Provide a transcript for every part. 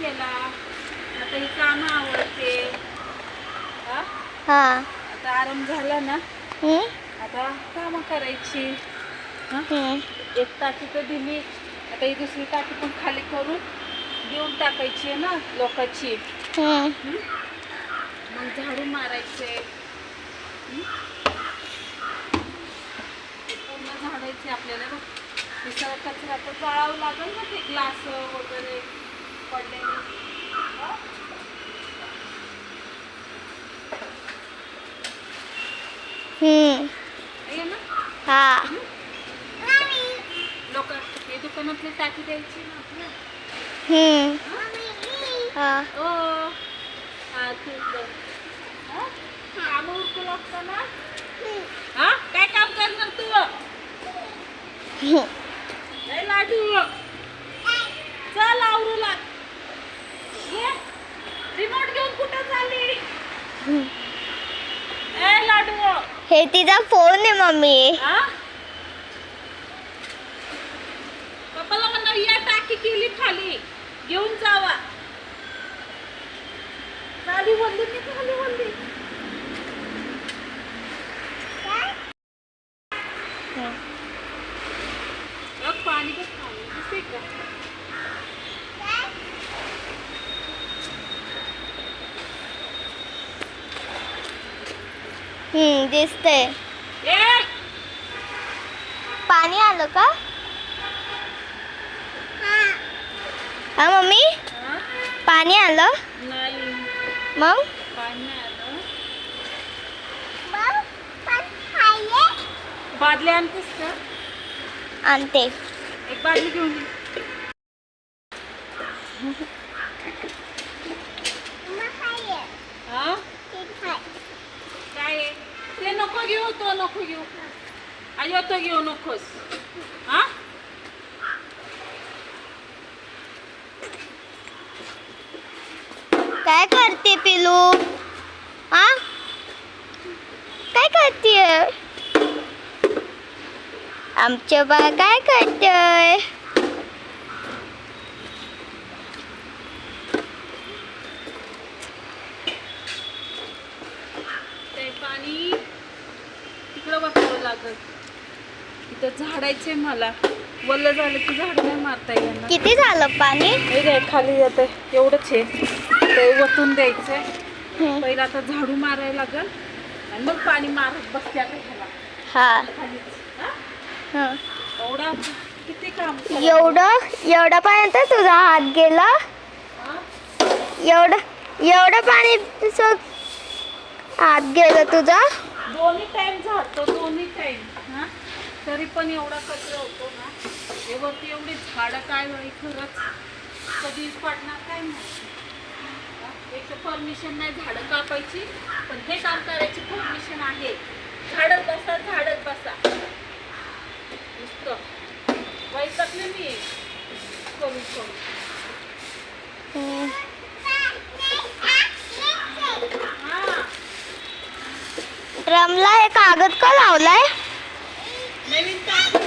केला. आता ही काम आवडते. हा आता आराम झाला ना, आता काम करायची. एक टाकी तर दिली, आता ही दुसरी टाकी पण खाली करून देऊन टाकायची आहे ना लोकांची. मग झाडू मारायचे. पूर्ण झाडायचे आपल्याला. हे सगळं कचरा तर जाळावं लागेल ना, ते ग्लास वगैरे पडलेले. आहे ना. हा लोक हे दुकानातली टाकी द्यायची ना आपल्याला. हा ठीक आहे. काम उरकू लागतं ना. हा काय काम करणार तू? नाही लाडू, चल आवरू लाग. रिमोट घेऊन कुठं चालली? ए लाडू, हे तिचा फोन आहे मम्मी. पप्पाला म्हणा या टाकी केली खाली, घेऊन जावा. खाली वल्ली की खाली वल्ली. पाणी का खाली दिसते का? दिसतंय. पाणी आलं का? हा मम्मी, पाणी आलं? नाही मग पाणी आलं. बादली आणतेस का? आणते. एक बादली घेऊन ये. हा काय आहे? ते नको घेऊ, तो नको घेऊ. अयो तो घेऊ नकोस. हा काय करते पिलू? हा काय करते? आमच्या बाळ काय करतोय? ते पाणी तिकडं वापरावं लागल. इथं झाडायचंय मला. वल्ल झालं की झाड नाही मारता येणार. किती झालं पाणी? हे काय खाली जात आहे, एवढंच आहे. ते वतून द्यायचंय. पहिला आता झाडू मारायला लागल आणि मग पाणी मारत बसते आता ह्याला हा खालीच. एवढा किती काम एवढं पर्यंत तुझा हात गेला. एवढं पाणी हात गेलं तुझा. दोन्ही टाइम झाडतो, दोन्ही टाइम. तरी पण एवढा कचरा होतो ना. हे वरती एवढी झाडं काय बाई, खरंच कधी पडणार काय नाही. एक तर परमिशन नाही झाडं कापायची, पण हे काम करायची परमिशन आहे. झाडत बसा, झाडत बसा. नुसतं वैतागले मी कमी कमी. ड्रमला हे कागद का लावलाय? नवीन टाकी.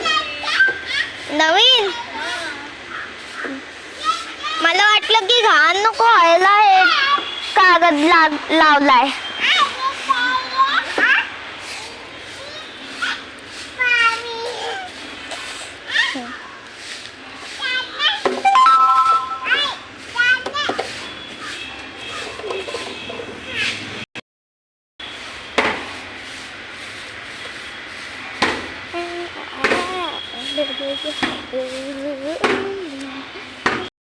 नवीन? मला वाटलं की घाण नको व्हायला हे कागद लावलाय.